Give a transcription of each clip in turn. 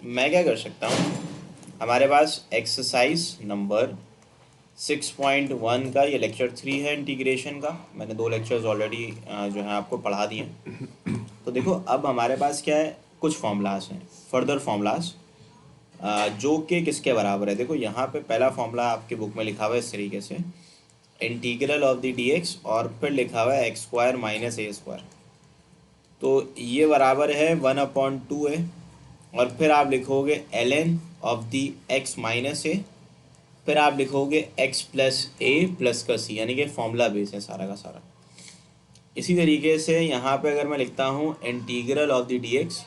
मैं क्या कर सकता हूँ, हमारे पास एक्सरसाइज नंबर 6.1 का ये लेक्चर 3 है इंटीग्रेशन का। मैंने 2 लेक्चर्स ऑलरेडी जो है आपको पढ़ा दिए हैं। तो देखो अब हमारे पास क्या है, कुछ फॉर्मूलाज हैं, फर्दर फॉर्मूलाज जो कि किसके बराबर है। देखो यहाँ पे पहला फॉर्मूला आपकी बुक में लिखा हुआ है इस तरीके से, integral of the d x, और फिर लिखा हुआ है x square minus a square. तो ये बराबर है 1/2a, और फिर आप लिखोगे ln of the x minus a, फिर आप लिखोगे x प्लस ए प्लस का सी, यानी कि फॉर्मूला बेस है सारा का सारा। इसी तरीके से यहाँ पे अगर मैं लिखता हूँ integral of the d x,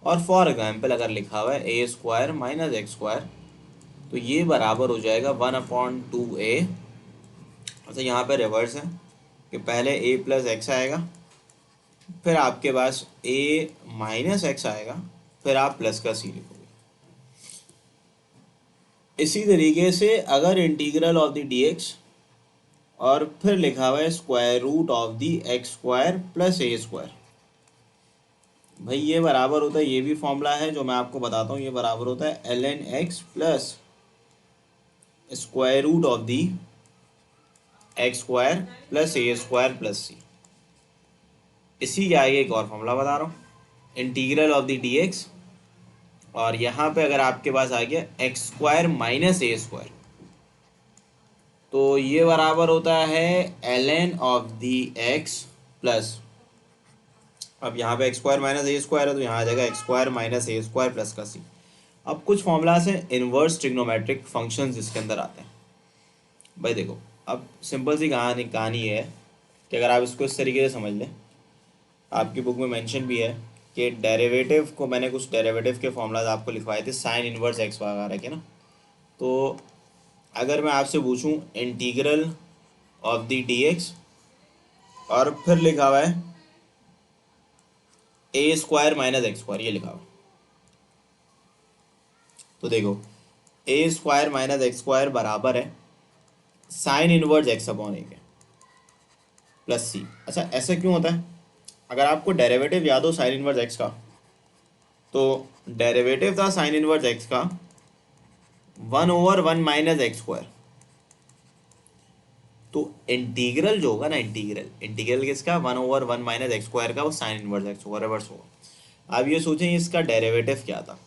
और फॉर एग्जाम्पल अगर लिखा हुआ है a square minus x square, तो ये बराबर हो जाएगा 1/2a। अच्छा यहाँ पे रिवर्स है कि पहले a प्लस एक्स आएगा, फिर आपके पास a माइनस एक्स आएगा, फिर आप प्लस का सी लिखोगे। इसी तरीके से अगर integral of the d x और फिर लिखा हुआ है square root of the x square plus a square, भाई ये बराबर होता है, ये भी फॉर्मूला है जो मैं आपको बताता हूँ, ये बराबर होता है ln x plus square root of the x square plus a square plus c. इसी के आगे एक और फॉर्मूला बता रहा हूँ, integral of the d x, और यहाँ पे अगर आपके पास आ गया x square minus a square, तो ये बराबर होता है ln of the x plus, अब यहाँ पे x square minus a square है तो यहाँ आ जाएगा x square minus a square plus का सी। अब कुछ फॉर्मूलाज हैं इनवर्स ट्रिग्नोमेट्रिक फंक्शंस जिसके अंदर आते हैं। भाई देखो अब सिंपल सी कहानी ये है कि अगर आप इसको इस तरीके से समझ लें, आपकी बुक में मेंशन भी है कि डेरिवेटिव को, मैंने कुछ डेरिवेटिव के फॉर्मूलाज आपको लिखवाए थे साइन इनवर्स एक्स वगैरह के ना। तो अगर मैं आपसे पूछूं integral of the d x और फिर लिखा हुआ है a square minus x square, ये लिखा हुआ है, तो देखो ए स्क्वायर माइनस एक्स स्क्वायर बराबर है sine inverse X upon a के प्लस सी। अच्छा ऐसा क्यों होता है, अगर आपको डेरिवेटिव याद हो साइन इनवर्स एक्स का, तो डेरिवेटिव था साइन इनवर्स एक्स का 1/1 माइनस एक्स स्क्वायर। तो इंटीग्रल जो होगा ना, इंटीग्रल किसका, 1/1 माइनस एक्स स्क्वायर का, वो साइन इनवर्स एक्स होगा, रिवर्स होगा। आप ये सोचें इसका डेरिवेटिव क्या था,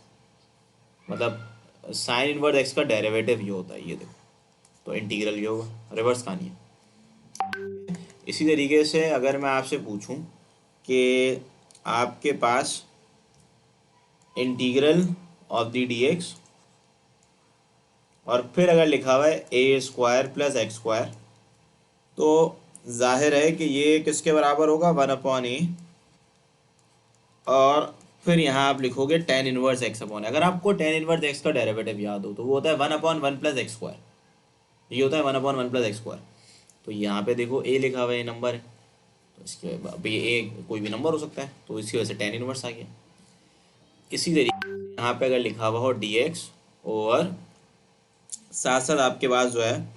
मतलब साइन इनवर्स एक्स का डेरिवेटिव ये होता है, ये देखो, तो इंटीग्रल ये होगा, रिवर्स कहानी है। इसी तरीके से अगर मैं आपसे पूछूं कि आपके पास integral of the d x और फिर अगर लिखा हुआ है a square plus x square, तो जाहिर है कि ये किसके बराबर होगा, 1/a, और फिर यहाँ आप लिखोगे tan इनवर्स एक्स अपॉन। अगर आपको tan इनवर्स एक्स का डेरिवेटिव याद हो तो वो होता है 1/1 प्लस एक्स स्क्वायर, ये होता है 1/1 प्लस एक्स स्क्वायर। तो यहाँ पे देखो a लिखा हुआ है, नंबर है, तो इसके अब ये a कोई भी नंबर हो सकता है, तो इसकी वजह से tan इनवर्स आ गया। इसी तरीके से यहाँ पे अगर लिखा हुआ हो dx, और साथ साथ आपके पास जो है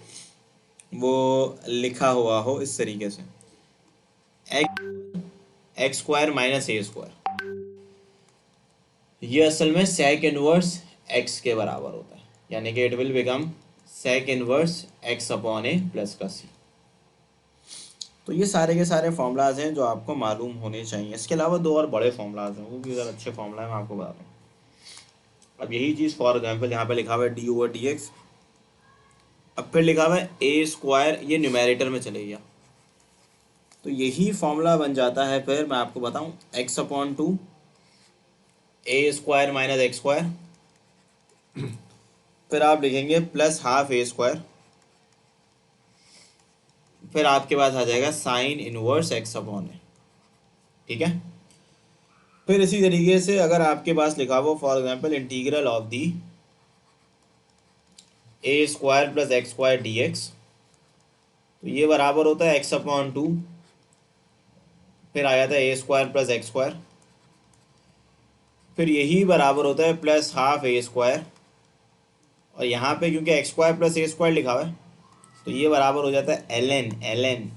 वो लिखा हुआ हो इस तरीके से x square minus a square, ये असल में सेक इनवर्स एक्स के बराबर होता है, यानी कि it will become sec inverse X upon A plus का सी। तो ये सारे के सारे फॉर्मूलाज हैं जो आपको मालूम होने चाहिए। इसके अलावा 2 और बड़े फॉर्मूलाज हैं, वो भी ज़रा अच्छे फॉर्मूला है, मैं आपको बता दूँ। अब यही चीज़ फॉर एग्जाम्पल यहाँ पे लिखा हुआ है d/dx, अब फिर लिखा हुआ है ए स्क्वायर, ये न्यूमेरेटर में चले गया, तो यही फॉर्मूला बन जाता है, फिर मैं आपको बताऊं x/2 ए स्क्वायर माइनस एक्स स्क्वायर, फिर आप लिखेंगे प्लस हाफ ए स्क्वायर, फिर आपके पास आ जाएगा साइन इनवर्स एक्स अपॉन ए, ठीक है। फिर इसी तरीके से अगर आपके पास लिखा हुआ for example integral of the a square plus x square d x, तो ये बराबर होता है x/2, फिर आ जाता है a square plus x square, फिर यही बराबर होता है प्लस हाफ ए स्क्वायर, और यहाँ पे क्योंकि x square plus a square लिखा हुआ है तो ये बराबर हो जाता है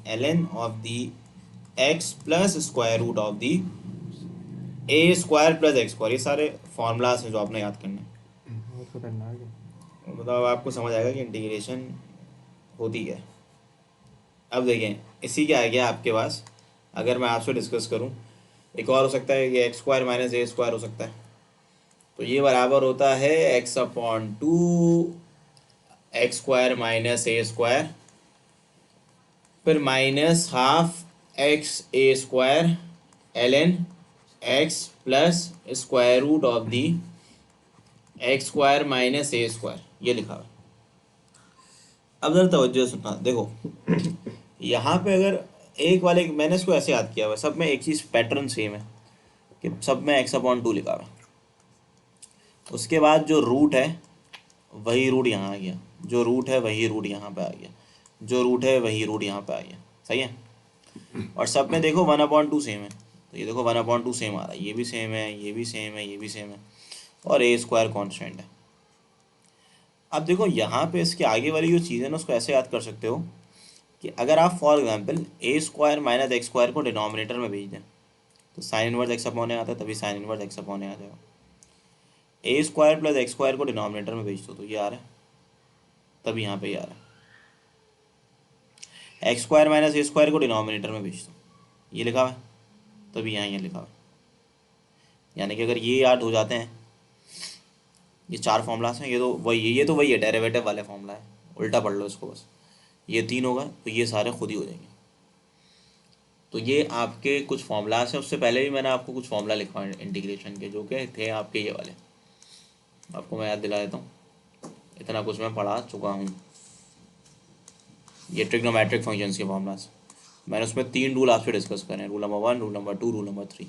ln of the x plus square root of the a square plus x square. ये सारे फॉर्मूलाज हैं जो आपने याद करने हैं। बहुत खतरनाक है। मतलब अब आपको समझ आएगा कि इंटीग्रेशन होती है। अब देखें इसी के आगे आपके पास अगर मैं आपसे डिस्कस करूं, एक और हो सकता है कि x square minus a square हो सकता है। तो ये बराबर होता है x upon two x square minus a square, फिर minus half x a square l n x plus square root of the x square minus a square, ये लिखा हुआ है। अब जरा तवज्जो से सुनना, देखो यहाँ पे अगर एक वाले मैंने इसको ऐसे याद किया हुआ है, सब में एक चीज़ पैटर्न सेम है कि सब में एक्स अपॉन टू लिखा हुआ है। उसके बाद जो रूट है वही रूट यहाँ आ गया, जो रूट है वही रूट यहाँ पे आ गया, जो रूट है वही रूट यहाँ पे आ गया, सही है। और सब में देखो 1/2 सेम है, तो ये देखो 1/2 सेम आ रहा है, ये भी सेम है, ये भी सेम है, ये भी सेम है, और ए स्क्वायर कॉन्स्टेंट है। अब देखो यहाँ पे इसके आगे वाली जो चीज़ है ना उसको ऐसे याद कर सकते हो कि अगर आप for example A square minus x square को डिनोमिनेटर में भेज दें तो साइन इनवर्स एक्स अपॉन ए आता है, तभी साइन इनवर्स एक्स अपॉन ए आ जाएगा। ए स्क्वायर प्लस एक्स स्क्वायर को डिनोमिनेटर में भेज दो तो ये आ रहा है, तभी यहाँ पे ये आ रहा है। X square minus a square को डिनोमिनेटर में भेज दो, ये लिखा हुआ है, तभी यहाँ ये लिखा हुआ है। यानी कि अगर ये याद हो जाते हैं, ये चार फॉर्मूलाज हैं, ये तो वही है, डेरिवेटिव वाले फॉर्मूला है, उल्टा पढ़ लो इसको बस। ये तीन होगा तो ये सारे खुद ही हो जाएंगे। तो ये आपके कुछ फॉर्मूलाज हैं, उससे पहले भी मैंने आपको कुछ फॉर्मूला लिखवा इंटीग्रेशन के, जो कि थे आपके ये वाले, आपको मैं याद दिला देता हूँ, इतना कुछ मैं पढ़ा चुका हूँ। ये ट्रिग्नोमेट्रिक फंक्शंस के फॉर्मूलाज मैंने उसमें 3 रूल आपसे डिस्कस करे हैं, rule number 1, rule number 2, rule number 3।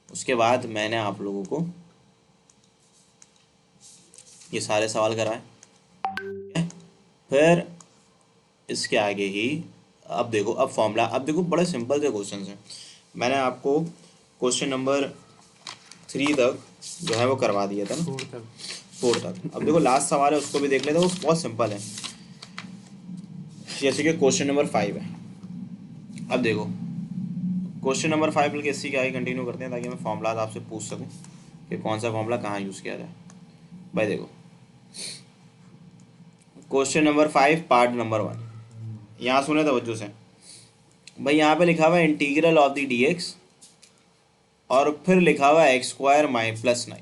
उसके बाद मैंने आप लोगों को ये सारे सवाल कराए, फिर इसके आगे ही अब देखो, अब फॉर्मूला, अब देखो बड़े सिंपल से क्वेश्चन हैं। मैंने आपको क्वेश्चन नंबर 3 तक जो है वो करवा दिया था ना, 4 तक। अब देखो लास्ट सवाल है, उसको भी देख लेते हैं, वो बहुत सिंपल है। जैसे कि क्वेश्चन नंबर 5 है। अब देखो क्वेश्चन नंबर 5 बल्कि इसी के आगे कंटिन्यू करते हैं ताकि मैं फॉर्मूला आपसे पूछ सकूं कि कौन सा फॉर्मूला कहाँ यूज़ किया जाए। भाई देखो क्वेश्चन नंबर 5 पार्ट नंबर 1, यहाँ सुने तवज्जो से भाई। यहाँ पे लिखा हुआ है integral of the d x, और फिर लिखा हुआ है एक्स स्क्वायर प्लस 9,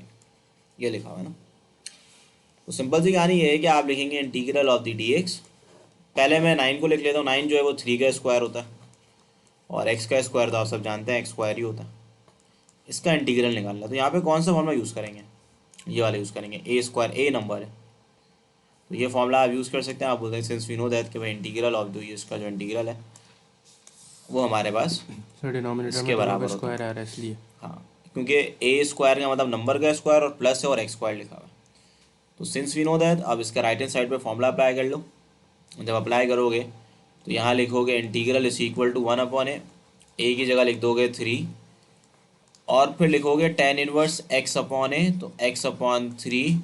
ये लिखा हुआ है ना। तो सिंपल सी कहानी ये है कि आप लिखेंगे integral of the d x, पहले मैं 9 को लिख लेता हूँ। 9 जो है वो 3 का स्क्वायर होता है, और एक्स का स्क्वायर तो आप सब जानते हैं एक्स स्क्वायर ही होता है। इसका इंटीग्रल निकालना है, तो यहाँ पे कौन सा फॉर्मूला यूज़ करेंगे, ये वाला यूज़ करेंगे। ए स्क्वायर, ए नंबर है तो ये फॉर्मूला आप यूज़ कर सकते हैं। आप बोलते हैं सिंस वी नो दैट कि भाई इंटीग्रल ऑफ द, इसका जो इंटीग्रल है वो हमारे पास इसके बराबर होता है। इसलिए हाँ, क्योंकि ए स्क्वायर का मतलब नंबर का स्क्वायर और प्लस है और एक्स स्क्वायर लिखा हुआ है। तो सिंस वी नो दैट, अब इसका राइट हैंड साइड पे फॉर्मूला अप्लाई कर लो। जब अप्लाई करोगे तो यहाँ लिखोगे integral is equal to 1/a, a की जगह लिख दोगे 3, और फिर लिखोगे tan inverse x upon a, तो x अपॉन 3,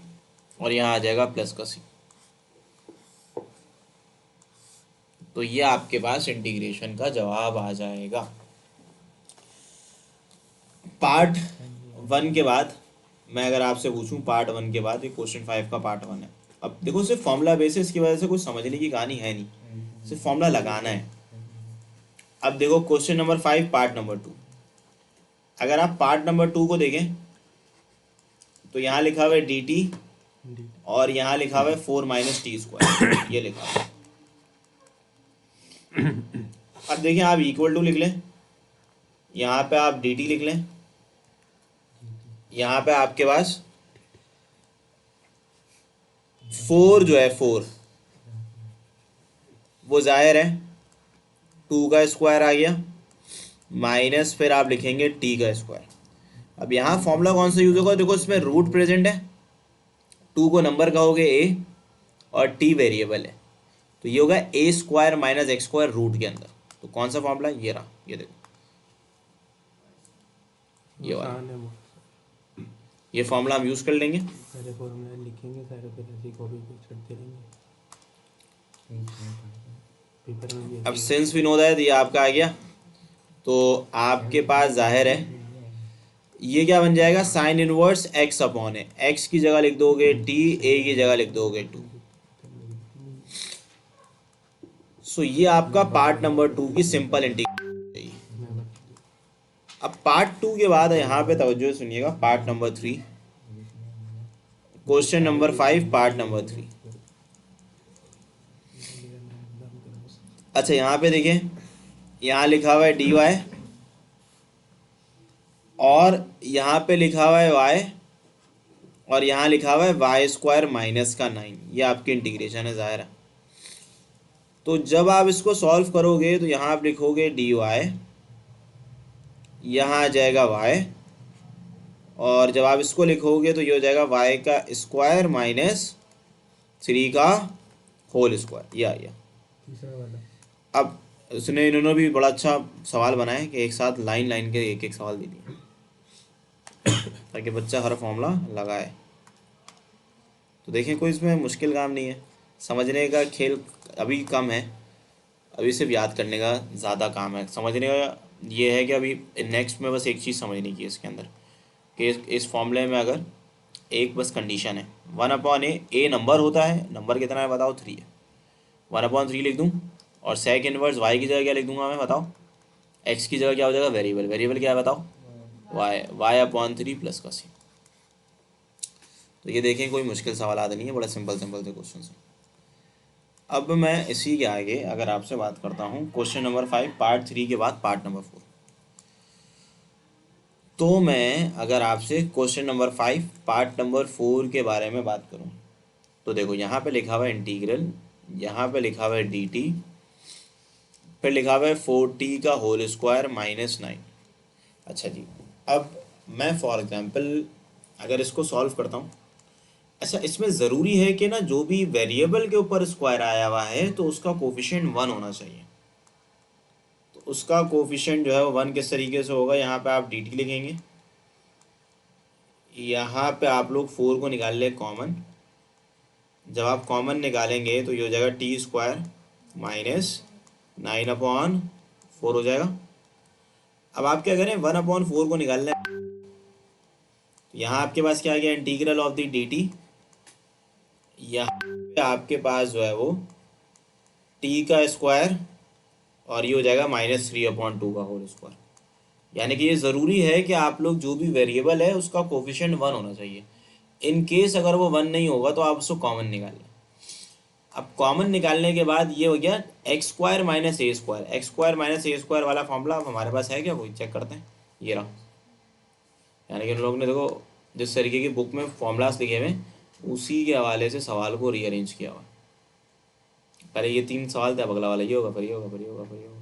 और यहाँ आ जाएगा प्लस का c। तो ये आपके पास इंटीग्रेशन का जवाब आ जाएगा। पार्ट 1 के बाद मैं अगर आपसे पूछूं, पार्ट 1 के बाद ये क्वेश्चन 5 का पार्ट 1 है। अब देखो सिर्फ फॉर्मूला बेसिस की वजह से कुछ समझने की कहानी है नहीं, सिर्फ फॉर्मूला लगाना है। अब देखो क्वेश्चन नंबर 5 पार्ट नंबर 2, अगर आप पार्ट नंबर 2 को देखें तो यहाँ लिखा हुआ है डी टी, और यहाँ लिखा हुआ है 4 - t स्क्वायर, ये लिखा हुआ है। अब देखिए आप इक्वल टू लिख लें, यहाँ पे आप डी टी लिख लें, यहाँ पे आपके पास 4 जो है 4 वो जाहिर है 2 का स्क्वायर आ गया, माइनस फिर आप लिखेंगे t का स्क्वायर। अब यहाँ फॉर्मूला कौन सा यूज होगा, देखो इसमें रूट प्रेजेंट है, 2 को नंबर कहोगे a और t वेरिएबल है, तो ये होगा a square minus x square root के अंदर। तो कौन सा फॉर्मूला, ये रहा, ये देखो ये वाला, ये फॉर्मूला हम यूज कर लेंगे। सारे फॉर्मूला लिखेंगे, सारे फिर ऐसे कॉपी पेस्ट करते रहेंगे पेपर में भी। अब सिंस वी नो दैट ये आपका आ गया, तो आपके पास जाहिर है ये क्या बन जाएगा, साइन इनवर्स एक्स अपॉन है, एक्स की जगह लिख दोगे टी, ए की जगह लिख दोगे टू। सो ये आपका पार्ट नंबर 2 की सिंपल इंटीग्रेशन। अब पार्ट 2 के बाद यहाँ पे तवज्जो से सुनिएगा, part number 3, question number 5, part number 3। अच्छा यहाँ पे देखिए, यहाँ लिखा हुआ है डी वाई और यहाँ पे लिखा हुआ है वाई और यहाँ लिखा हुआ है वाई स्क्वायर माइनस का 9। ये आपकी इंटीग्रेशन है ज़ाहिर है। तो जब आप इसको सॉल्व करोगे तो यहाँ आप लिखोगे डी वाई, यहाँ आ जाएगा वाई, और जब आप इसको लिखोगे तो ये हो जाएगा वाई का स्क्वायर माइनस 3 का होल स्क्वायर। ये आ गया। तीसरा वाला अब उसने इन्होंने भी बड़ा अच्छा सवाल बनाया कि एक साथ लाइन लाइन के एक एक सवाल दे दिए ताकि बच्चा हर फॉर्मूला लगाए। तो देखें कोई इसमें मुश्किल काम नहीं है, समझने का खेल अभी कम है, अभी सिर्फ याद करने का ज़्यादा काम है। समझने का ये है कि अभी नेक्स्ट में बस एक चीज़ समझने की है इसके अंदर, कि इस फॉर्मूले में अगर एक बस कंडीशन है, 1/a, ए नंबर होता है, नंबर कितना है बताओ, 3 है, 1/3 लिख दूँ और सेक इनवर्स वाई की जगह क्या लिख दूंगा मैं बताओ, एक्स की जगह क्या हो जाएगा, वेरिएबल, वेरिएबल क्या है बताओ, y/3 प्लस का सी। तो ये देखें कोई मुश्किल सवाल आता नहीं है, बड़ा सिंपल सिंपल से क्वेश्चन है। अब मैं इसी के आगे अगर आपसे बात करता हूँ क्वेश्चन नंबर 5 पार्ट 3 के बाद पार्ट नंबर 4। तो मैं अगर आपसे क्वेश्चन नंबर 5 पार्ट नंबर 4 के बारे में बात करूँ तो देखो यहाँ पे लिखा हुआ है इंटीग्रल, यहाँ पे लिखा हुआ है डी टी, फिर लिखा हुआ है 4t का होल स्क्वायर माइनस 9। अच्छा जी, अब मैं फॉर एग्जांपल अगर इसको सॉल्व करता हूँ, अच्छा इसमें ज़रूरी है कि ना जो भी वेरिएबल के ऊपर स्क्वायर आया हुआ है तो उसका कोफिशिएंट 1 होना चाहिए। तो उसका कोफिशिएंट जो है वो 1 किस तरीके से होगा, यहाँ पे आप डी टी लिखेंगे, यहाँ पे आप लोग 4 को निकाल ले कॉमन, जब आप कॉमन निकालेंगे तो ये हो जाएगा टी स्क्वायर माइनस 9/4 हो जाएगा। अब आप क्या करें, 1/4 को निकालना है, तो यहाँ आपके पास क्या आ गया, integral of the D T, यहाँ पे आपके पास जो है वो टी का स्क्वायर और ये हो जाएगा -3/2 का होल स्क्वायर। यानी कि ये ज़रूरी है कि आप लोग जो भी वेरिएबल है उसका कोफिशिएंट 1 होना चाहिए। इन केस अगर वो 1 नहीं होगा तो आप उसको कॉमन निकाल लें। अब कॉमन निकालने के बाद ये हो गया x square minus a square, x square minus a square वाला फॉर्मूला अब हमारे पास है क्या, कोई चेक करते हैं, ये रहा। यानी कि उन लोगों ने देखो जिस तरीके की बुक में फॉर्मूलाज लिखे हुए उसी के हवाले से सवाल को रीअरेंज किया हुआ। पहले ये 3 सवाल थे, अब अगला वाला ये होगा, फिर ये होगा, फिर ये होगा, फिर ये होगा,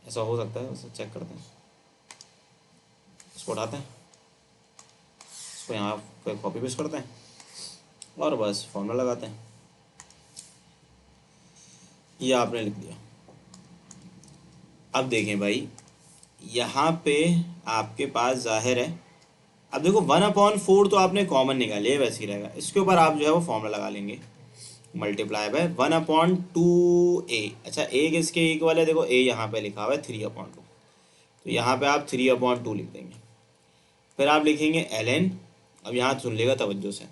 ऐसा हो सकता है। उसे चेक करते हैं, इसको उठाते हैं, इसको यहाँ पे कॉपी पेस्ट करते हैं और बस फॉर्मूला लगाते हैं। ये आपने लिख दिया। अब देखें भाई, यहाँ पे आपके पास जाहिर है, अब देखो 1/4 तो आपने कॉमन निकाली है, वैसे ही रहेगा, इसके ऊपर आप जो है वो फॉर्मूला लगा लेंगे, मल्टीप्लाई बाय 1/2a। अच्छा ए किसके इक्वल है, देखो ए यहाँ पे लिखा हुआ है 3/2, तो यहाँ पे आप 3/2 लिख देंगे। फिर आप लिखेंगे ln, अब यहाँ सुन लेगा तवज्जो से,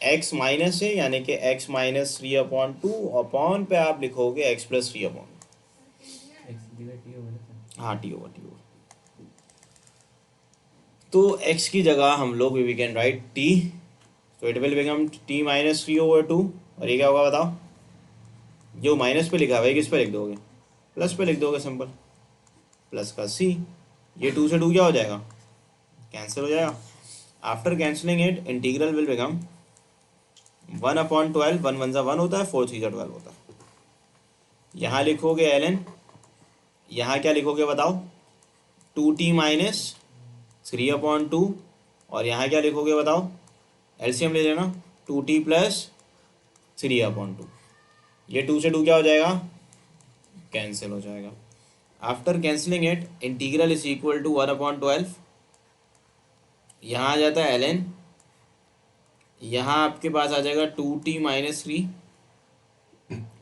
x माइनस है यानी कि x माइनस 3/2 अपॉन पे आप लिखोगे x प्लस 3/2। हाँ टी ओवर टी ओवर। तो x की जगह हम लोग वी कैन राइट t, तो it will become t minus 3/2। और ये क्या होगा बताओ, जो माइनस पे लिखा हुआ है किस पे लिख दोगे, प्लस पे लिख दोगे, सिंपल, प्लस का c। ये 2 से 2 क्या हो जाएगा, कैंसिल हो जाएगा। After cancelling it integral will become 1/12, 1 1 1 होता है, 4 3 12 होता है। यहाँ लिखोगे ln, यहाँ क्या लिखोगे बताओ, 2t माइनस 3/2, और यहाँ क्या लिखोगे बताओ, एलसीएम ले लेना, 2t प्लस 3/2। ये 2 से 2 क्या हो जाएगा, कैंसिल हो जाएगा। After cancelling it integral is equal to 1/12, यहाँ आ जाता है ln, यहाँ आपके पास आ जाएगा 2t माइनस 3,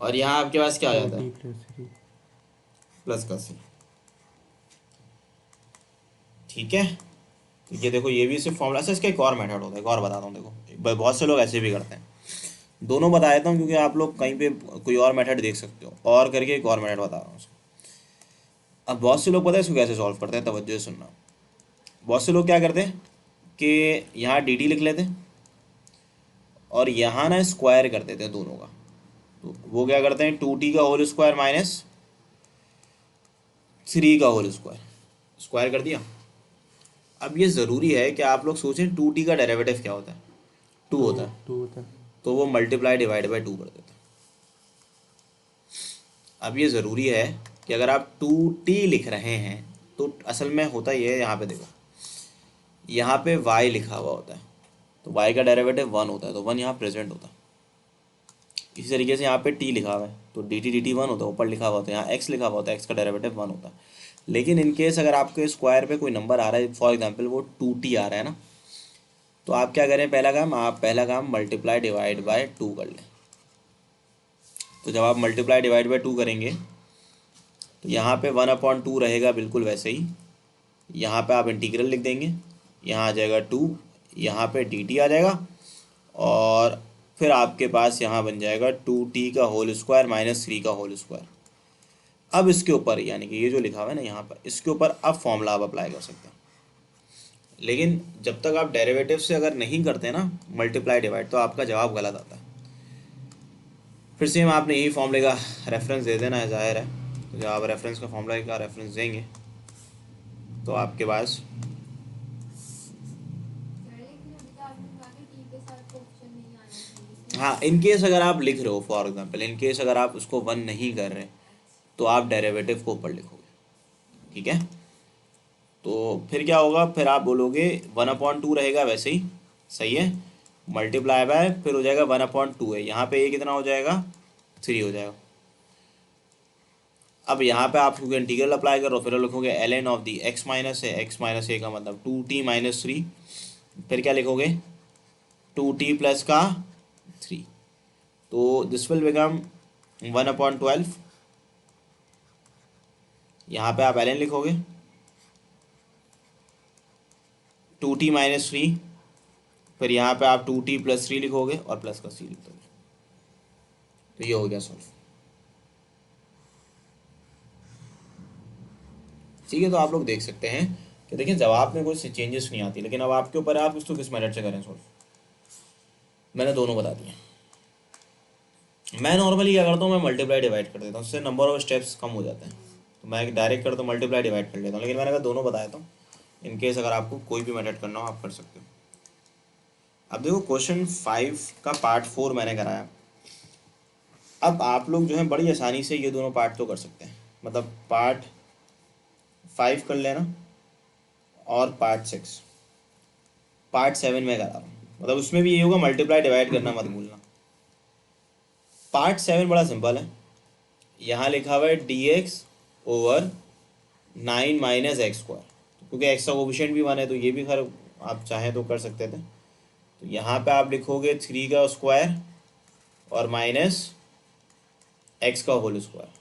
और यहाँ आपके पास क्या आ जाता है, प्लस का c। ठीक है, तो ये देखो, ये भी सिर्फ फॉर्मूला से, इसका एक और मेथड होता है, एक और बताता हूँ। देखो बहुत से लोग ऐसे भी करते हैं, दोनों बता देता हूँ क्योंकि आप लोग कहीं पे कोई और मेथड देख सकते हो, और करके एक और मेथड बता रहा हूँ। अब बहुत से लोग पता है इसको कैसे सॉल्व करते हैं, तवज्जो से सुनना। बहुत से लोग क्या करते हैं कि यहाँ डी टी लिख लेते हैं और यहाँ ना स्क्वायर कर देते हैं दोनों का। तो वो क्या करते हैं, 2t का होल स्क्वायर माइनस 3 का होल स्क्वायर, स्क्वायर कर दिया। अब ये ज़रूरी है कि आप लोग सोचें 2t का डेरिवेटिव क्या होता है, 2 होता है, 2 होता है। तो वो मल्टीप्लाई डिवाइड बाई 2 कर देते हैं। अब ये ज़रूरी है कि अगर आप 2t लिख रहे हैं तो असल में होता ये है, यहाँ पे देखो, यहाँ पे y लिखा हुआ होता है, तो y का डेरिवेटिव 1 होता है, तो 1 यहाँ प्रेजेंट होता है। इसी तरीके से यहाँ पे t लिखा हुआ है, तो dt 1 होता है, ऊपर लिखा हुआ होता है, यहाँ x लिखा हुआ होता है, x का डेरिवेटिव 1 होता है। लेकिन इन केस अगर आपके स्क्वायर पे कोई नंबर आ रहा है, फॉर एग्जांपल वो 2t आ रहा है ना, तो आप क्या करें, पहला काम मल्टीप्लाई डिवाइड बाय 2 कर लें। तो जब आप मल्टीप्लाई डिवाइड बाय 2 करेंगे तो यहाँ पे 1/2 रहेगा बिल्कुल वैसे ही, यहाँ पे आप इंटीग्रल लिख देंगे, यहाँ आ जाएगा 2, यहाँ पे dt आ जाएगा, और फिर आपके पास यहाँ बन जाएगा 2t का होल स्क्वायर माइनस 3 का होल स्क्वायर। अब इसके ऊपर यानी कि ये जो लिखा हुआ है ना यहाँ पर, इसके ऊपर अब फॉर्मूला आप अप्लाई कर सकते हैं। लेकिन जब तक आप डेरिवेटिव से अगर नहीं करते ना मल्टीप्लाई डिवाइड, तो आपका जवाब गलत आता है। फिर से हम आपने यही फॉर्मूले का रेफरेंस दे देना है, जाहिर है। तो जब आप रेफरेंस का फॉर्मूला का रेफरेंस देंगे तो आपके पास हाँ, इन केस अगर आप लिख रहे हो, फॉर एग्जांपल इन केस अगर आप उसको 1 नहीं कर रहे तो आप डेरिवेटिव को ऊपर लिखोगे, ठीक है। तो फिर क्या होगा, फिर आप बोलोगे 1/2 रहेगा वैसे ही, सही है, मल्टीप्लाई बाय फिर हो जाएगा 1/2 है, यहाँ पे ये कितना हो जाएगा, 3 हो जाएगा। अब यहाँ पे आप क्योंकि इंटीग्रल अप्लाई करो, फिर लिखोगे ln of the x minus है, x माइनस ए का मतलब 2t माइनस 3, फिर क्या लिखोगे 2t प्लस का 3, तो दिस विल बिकम 1/12। यहाँ पे आप ln लिखोगे 2t माइनस 3, फिर यहाँ पे आप 2t प्लस 3 लिखोगे और प्लस का c लिख दोगे, तो ये हो गया सॉल्व। ठीक है, तो आप लोग देख सकते हैं कि देखिए जवाब में कोई चेंजेस नहीं आती, लेकिन अब आपके ऊपर है आप इसको किस मेथड से करें सॉल्व। मैंने दोनों बता दिए। मैं नॉर्मली क्या करता हूँ, मैं मल्टीप्लाई डिवाइड कर देता हूँ, उससे नंबर ऑफ स्टेप्स कम हो जाते हैं। तो मैं डायरेक्ट करता हूँ मल्टीप्लाई डिवाइड कर लेता हूँ, लेकिन मैंने कहा दोनों बता देता हूँ, इन केस अगर आपको कोई भी मेथड करना हो आप कर सकते हो। अब देखो क्वेश्चन 5 का पार्ट 4 मैंने कराया। अब आप लोग जो है बड़ी आसानी से ये दोनों पार्ट तो कर सकते हैं, मतलब पार्ट 5 कर लेना और पार्ट 6, पार्ट 7 में करा रहा हूँ, मतलब उसमें भी ये होगा मल्टीप्लाई डिवाइड करना मत भूलना। पार्ट 7 बड़ा सिंपल है, यहाँ लिखा हुआ है dx over 9 minus x square, क्योंकि एक्स का कोफिशिएंट भी 1 है तो ये भी खैर आप चाहें तो कर सकते थे। तो यहाँ पे आप लिखोगे 3 का स्क्वायर और माइनस एक्स का होल स्क्वायर।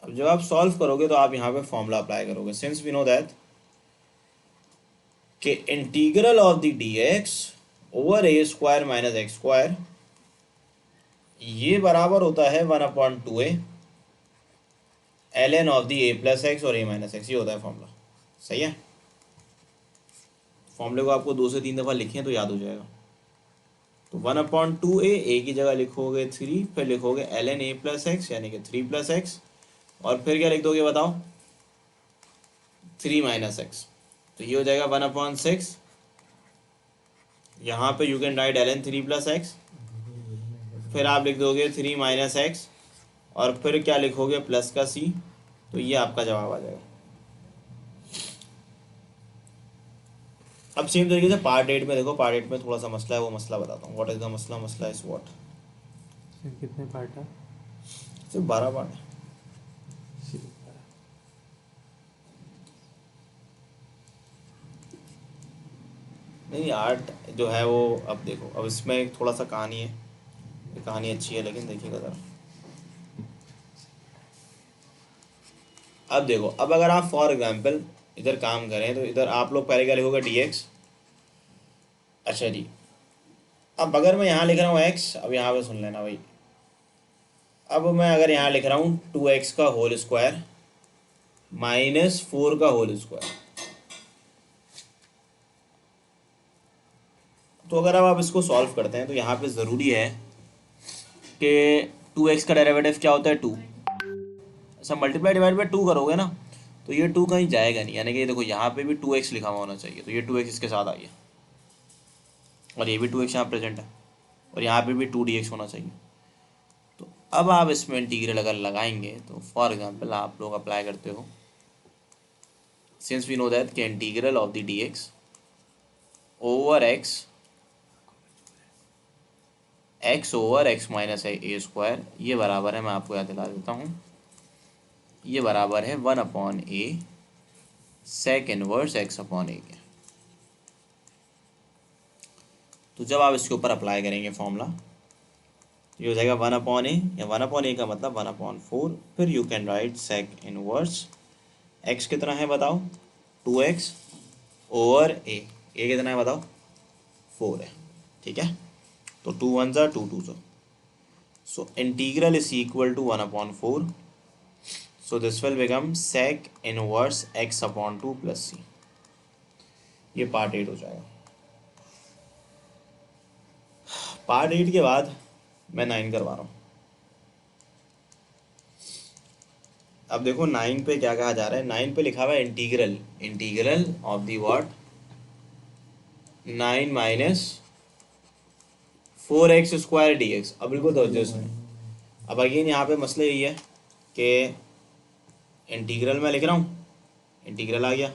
अब जब आप सॉल्व करोगे तो आप यहाँ पे फॉर्मूला अप्लाई करोगे, सिंस वी नो दैट कि integral of the dx over A square minus x square ये बराबर होता है 1/2a ln of the A plus x और ए माइनस एक्स, ये होता है फॉर्मूला। सही है, फॉर्मूले को आपको 2 से 3 दफ़ा लिखें तो याद हो जाएगा। तो 1/2a, ए की जगह लिखोगे 3, फिर लिखोगे ln ए प्लस एक्स यानी कि 3 प्लस एक्स, और फिर क्या लिख दोगे बताओ, 3 माइनस एक्स, तो ये हो जाएगा 1/6। यहाँ पे you can right ln 3 plus x, फिर आप लिख दोगे 3 माइनस एक्स, और फिर क्या लिखोगे प्लस का c, तो ये आपका जवाब आ जाएगा। अब सेम तरीके से पार्ट 8 में देखो, पार्ट 8 में थोड़ा सा मसला है, वो मसला बताता हूँ। व्हाट इज द मसला, मसला इज व्हाट, सर कितने पार्ट है? सिर्फ 12 पार्ट है। नहीं 8 जो है वो, अब देखो अब इसमें एक थोड़ा सा कहानी है, ये कहानी अच्छी है लेकिन देखिएगा ज़रा। अब देखो, अब अगर आप फॉर एग्जांपल इधर काम करें तो इधर आप लोग पहले क्या लिखोगे dx। अच्छा जी, अब अगर मैं यहाँ लिख रहा हूँ x, अब यहाँ पे सुन लेना भाई, अब मैं अगर यहाँ लिख रहा हूँ 2x का होल स्क्वायर माइनस 4 का होल स्क्वायर, तो अगर अब आप इसको सॉल्व करते हैं तो यहाँ पे ज़रूरी है कि 2x का डेरिवेटिव क्या होता है 2, ऐसा मल्टीप्लाई डिवाइड बाई 2 करोगे ना तो ये 2 कहीं जाएगा नहीं, यानी कि ये देखो यहाँ पे भी 2x लिखा हुआ होना चाहिए, तो ये 2x इसके साथ आ गया और ये भी 2x यहाँ प्रेजेंट है और यहाँ पे भी 2dx होना चाहिए। तो अब आप इसमें इंटीग्रल अगर लगाएंगे तो फॉर एग्जांपल आप लोग अप्लाई करते हो, सिंस वी नो दैट कि integral of the dx over x over x minus a square, ये बराबर है, मैं आपको याद दिला देता हूँ, ये बराबर है 1/a sec inverse x upon a के। तो जब आप इसके ऊपर अप्लाई करेंगे फॉर्मूला, ये हो जाएगा 1/a, या 1/a का मतलब 1/4, फिर you can write sec inverse x कितना है बताओ 2x ओवर a कितना है बताओ 4 है, ठीक है। तो 2 1 ज़ा 2 2 ज़ा, so integral is equal to 1/4, so this will become sec inverse x upon 2 plus c। ये पार्ट 8 हो जाएगा। पार्ट 8 के बाद मैं 9 करवा रहा हूँ। अब देखो 9 पे क्या कहा जा रहा है, 9 पे लिखा हुआ है integral of the what 9 minus 4x square dx। अब बिल्कुल तवज्जो से, अब अगेन यहाँ पे मसला यही है कि इंटीग्रल मैं लिख रहा हूँ, इंटीग्रल आ गया,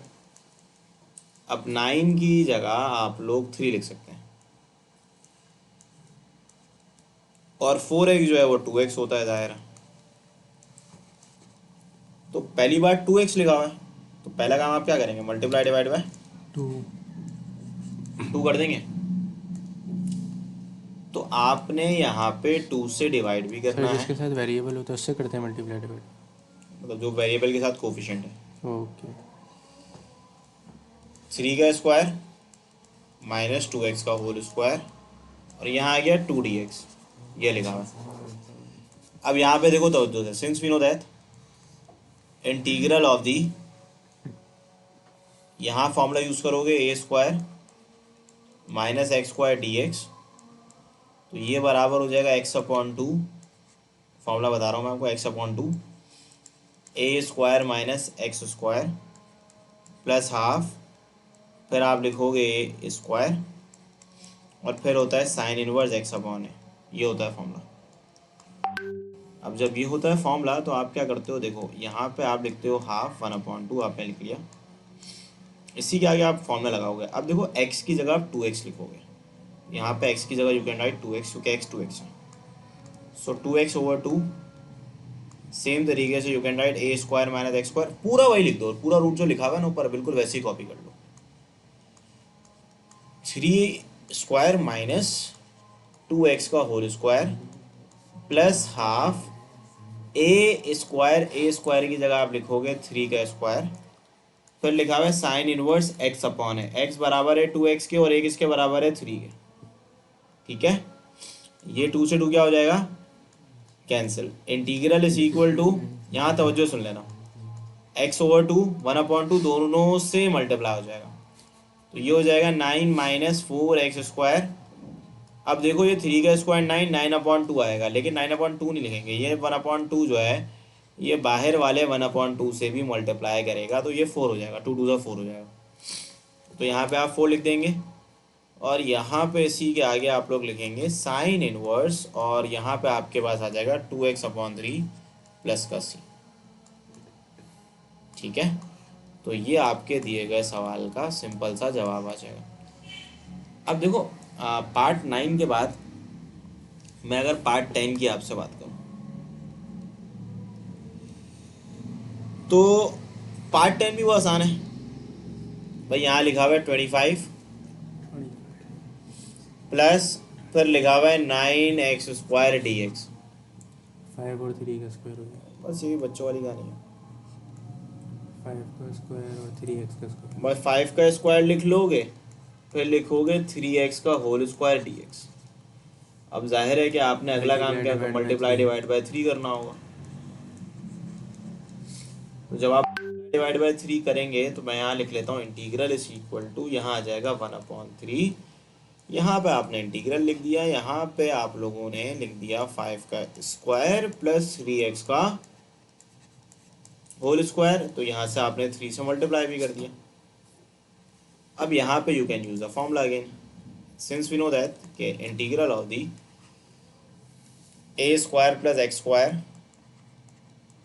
अब 9 की जगह आप लोग 3 लिख सकते हैं और 4x जो है वो 2x होता है जाहिर है। तो पहली बार 2x लिखा हुआ है तो पहला काम आप क्या करेंगे, मल्टीप्लाई डिवाइड बाय 2 कर देंगे। तो आपने यहाँ पे 2 से डिवाइड भी सर करना जिसके है, साथ वेरिएबल होता है उससे करते हैं मल्टीप्लाई डिवाइड। मतलब जो वेरिएबल के साथ कोफिशिएंट है। ओके। 3 का स्क्वायर माइनस 2x का होल स्क्वायर और यहाँ आ गया 2dx, ये लिखा हुआ है। अब यहाँ पे देखो तवज्जो से, since we know that integral of the, यहाँ फॉर्मूला यूज़ करोगे a square minus x square d x, तो ये बराबर हो जाएगा x अपॉन 2, फॉर्मूला बता रहा हूँ मैं आपको, x upon 2 a square minus x square plus half, फिर आप लिखोगे ए स्क्वायर और फिर होता है sine inverse x upon a, ये होता है फॉर्मूला। अब जब ये होता है फॉर्मूला तो आप क्या करते हो, देखो यहाँ पे आप लिखते हो हाफ 1/2, आपने लिख लिया, इसी के आगे आप फॉर्मूला लगाओगे। अब देखो x की जगह आप 2x लिखोगे, यहाँ पे x की जगह यू कैन राइट 2x क्योंकि x 2x है, सो 2x ओवर 2। सेम तरीके से you can right A square minus x square, पूरा वही लिख दो, पूरा रूट जो लिखा हुआ है ना ऊपर बिल्कुल वैसे ही कॉपी कर लो। 3 स्क्वायर माइनस 2x का whole square plus half a square की जगह आप लिखोगे 3 का स्क्वायर, फिर लिखा हुआ है साइन इनवर्स x अपॉन है, x बराबर है 2x के और 1 इसके बराबर है 3 के, ठीक है। ये 2 से 2 क्या हो जाएगा cancel, integral is equal to, यहाँ तवज्जो सुन लेना, x ओवर 2 1/2 दोनों से मल्टीप्लाई हो जाएगा, तो ये हो जाएगा 9 माइनस 4x स्क्वायर। अब देखो ये 3 का स्क्वायर 9/2 आएगा, लेकिन 9/2 नहीं लिखेंगे, ये 1/2 जो है ये बाहर वाले 1/2 से भी मल्टीप्लाई करेगा, तो ये 4 हो जाएगा, 2 2 ज़ा 4 हो जाएगा, तो यहाँ पे आप 4 लिख देंगे और यहाँ पे इसी के आगे आप लोग लिखेंगे साइन इनवर्स और यहाँ पे आपके पास आ जाएगा 2x/3 प्लस का c, ठीक है। तो ये आपके दिए गए सवाल का सिंपल सा जवाब आ जाएगा। अब देखो पार्ट 9 के बाद मैं अगर पार्ट 10 की आपसे बात करूं तो पार्ट 10 भी वो आसान है भाई, यहाँ लिखा हुआ है 25 प्लस फिर लिखा हुआ है 9x स्क्वायर dx, 5 और 3 का स्क्वायर हो गया। बस ये बच्चों वाली कहानी है। 5 का स्क्वायर और 3x का स्क्वायर। बस 5 का स्क्वायर लिख लोगे, फिर लिखोगे 3x का होल स्क्वायर dx। अब जाहिर है कि आपने अगला काम क्या, divide by multiply 3। Divide by 3 करना होगा। तो जब आप डिवाइड बाय 3 करेंगे तो मैं यहाँ लिख लेता हूँ इंटीग्रल इज इक्वल टू, यहाँ आ जाएगा 1/3। यहाँ पे आपने इंटीग्रल लिख दिया, यहाँ पे आप लोगों ने लिख दिया 5 का स्क्वायर प्लस 3x का होल स्क्वायर, तो यहाँ से आपने 3 से मल्टीप्लाई भी कर दिया। अब यहाँ पे you can use the formula again, since we know that कि integral of the a square plus x square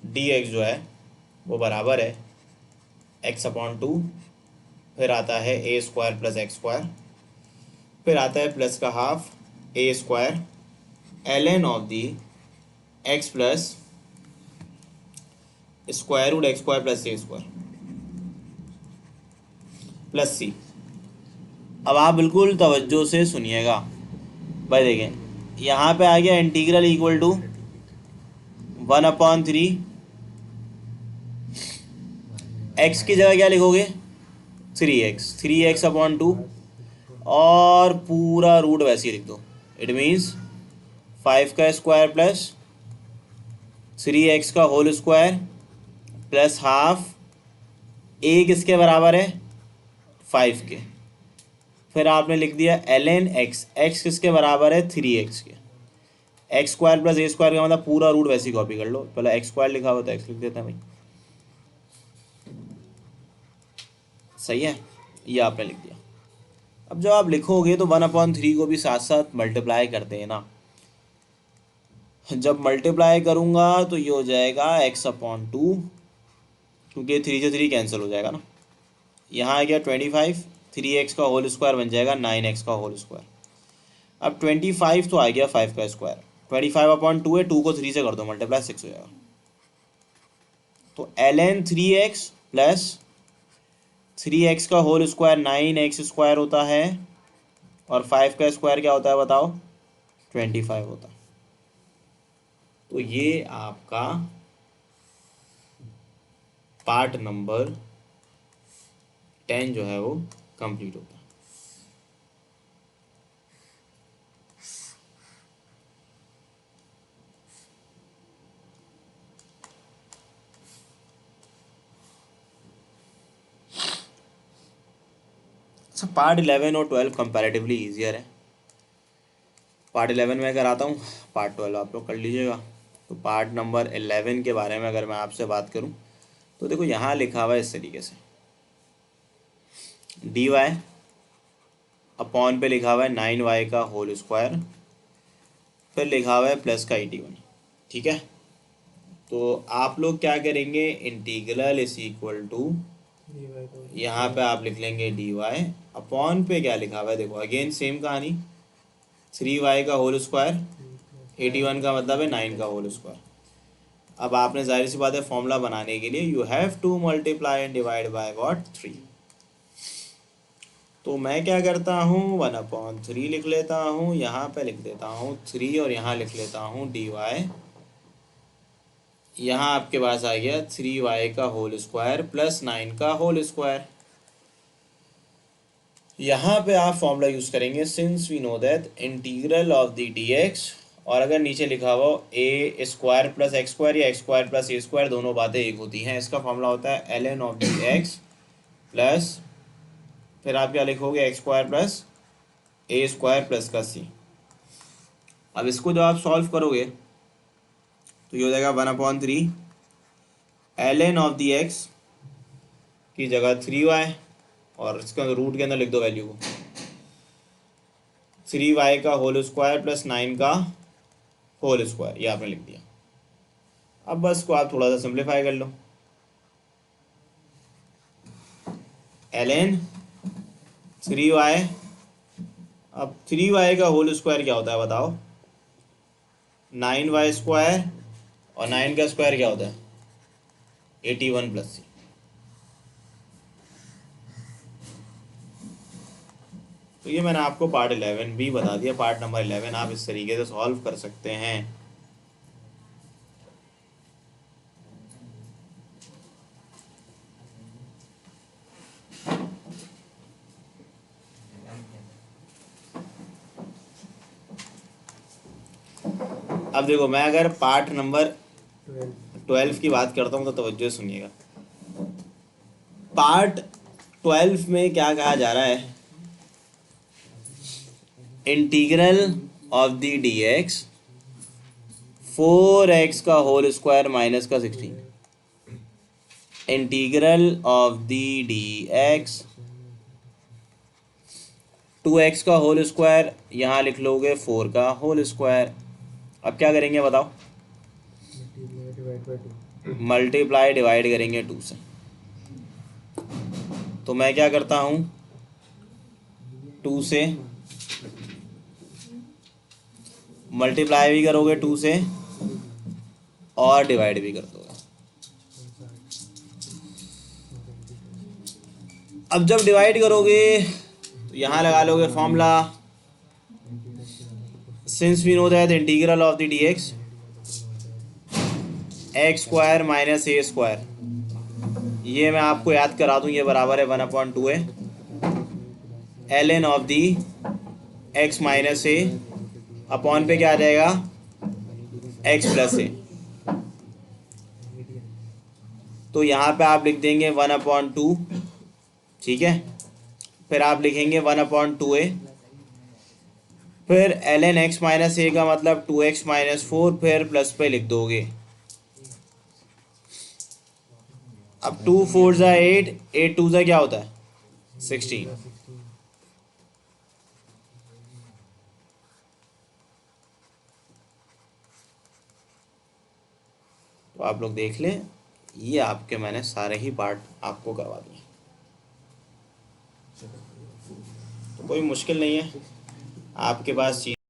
d x जो है वो बराबर है x/2, फिर आता है a square plus x square, फिर आता है प्लस का half a square ln of the x plus square root x square plus a square plus c. अब आप बिल्कुल तवज्जो से सुनिएगा भाई, देखें यहाँ पे आ गया इंटीग्रल इक्वल टू 1/3, एक्स की जगह क्या लिखोगे 3x/2 और पूरा रूट वैसे ही लिख दो। इट मीन्स 5 का स्क्वायर प्लस 3x का होल स्क्वायर प्लस हाफ ए किसके बराबर है 5 के, फिर आपने लिख दिया ln x, x किसके बराबर है 3x के, x square plus a square का मतलब पूरा रूट वैसे ही कॉपी कर लो, पहले एक्स स्क्वायर लिखा हुआ तो एक्स लिख देता है भाई, सही है, ये आपने लिख दिया। अब जब आप लिखोगे तो 1/3 को भी साथ साथ मल्टीप्लाई करते हैं ना, जब मल्टीप्लाई करूँगा तो ये हो जाएगा x/2, क्योंकि 3 से 3 कैंसिल हो जाएगा ना, यहाँ आ गया 25, 3x का होल स्क्वायर बन जाएगा 9x का होल स्क्वायर। अब 25 तो आ गया 5 का स्क्वायर, 25/2 है, 2 को 3 से कर दो मल्टीप्लाई 6 हो जाएगा। तो ln 3x प्लस 3x का होल स्क्वायर 9x स्क्वायर होता है, और 5 का स्क्वायर क्या होता है बताओ 25 होता है। तो ये आपका पार्ट नंबर 10 जो है वो कंप्लीट होता है। अच्छा, पार्ट 11 और 12 कंपैरेटिवली ईजियर है। पार्ट 11 में कराता हूँ, पार्ट 12 आप लोग कर लीजिएगा। तो पार्ट नंबर 11 के बारे में अगर मैं आपसे बात करूँ तो देखो यहाँ लिखा हुआ है इस तरीके से, dy अपॉन पे लिखा हुआ है 9y का होल स्क्वायर, फिर लिखा हुआ है प्लस का 81, ठीक है। तो आप लोग क्या करेंगे, इंटीग्रल इज इक्वल टू, यहाँ पे आप लिख लेंगे dy अपॉन पे क्या लिखा हुआ है, देखो अगेन सेम कहानी, 3y का होल स्क्वायर, 81 का मतलब है 9 का होल स्क्वायर। अब आपने जाहिर सी बात है फॉर्मूला बनाने के लिए you have to multiply and divide by what 3। तो मैं क्या करता हूँ 1/3 लिख लेता हूँ, यहाँ पे लिख देता हूँ 3 और यहाँ लिख लेता हूँ dy। यहाँ आपके पास आ गया 3y का होल स्क्वायर प्लस 9 का होल स्क्वायर। यहाँ पे आप फॉर्मूला यूज़ करेंगे, since we know that integral of the dx, और अगर नीचे लिखा हुआ a square plus x square या x square plus a square दोनों बातें एक होती हैं, इसका फॉर्मूला होता है ln of the x plus, फिर आप क्या लिखोगे x square plus a square plus का सी। अब इसको जब आप सॉल्व करोगे तो ये हो जाएगा 1/3 ln ऑफ दी एक्स की जगह 3y, और इसका रूट के अंदर लिख दो वैल्यू को, 3y का होल स्क्वायर प्लस 9 का होल स्क्वायर, ये आपने लिख दिया। अब बस को आप थोड़ा सा सिंप्लीफाई कर लो, ln 3y, अब 3y का होल स्क्वायर क्या होता है बताओ 9y स्क्वायर, और 9 का स्क्वायर क्या होता है 81 प्लस सी। तो ये मैंने आपको पार्ट 11 भी बता दिया, पार्ट नंबर 11 आप इस तरीके से सॉल्व कर सकते हैं। अब देखो, मैं अगर पार्ट नंबर 12 12 की बात करता हूँ तो तवज्जो से सुनिएगा। पार्ट 12 में क्या कहा जा रहा है, integral of the d x 4x का होल स्क्वायर माइनस का 16। Integral of the d x 2x का होल स्क्वायर, यहाँ लिख लोगे 4 का होल स्क्वायर। अब क्या करेंगे बताओ, मल्टीप्लाई डिवाइड करेंगे 2 से। तो मैं क्या करता हूँ, 2 से मल्टीप्लाई भी करोगे 2 से और डिवाइड भी कर दोगे। अब जब डिवाइड करोगे तो यहाँ लगा लोगे formula, since we know that integral of the d x x square minus a square, ये मैं आपको याद करा दूँ, ये बराबर है 1/2a ln of the x minus A upon पे क्या आ जाएगा, एक्स प्लस ए। तो यहाँ पे आप लिख देंगे 1/2, ठीक है। फिर आप लिखेंगे 1/2a, फिर ln x माइनस ए का मतलब 2x माइनस 4, फिर प्लस पे लिख दोगे। अब 2 4 ज़ा 8, 8 2 ज़ा क्या होता है 16। तो आप लोग देख लें, ये आपके मैंने सारे ही पार्ट आपको करवा दिए, तो कोई मुश्किल नहीं है आपके पास चीज़।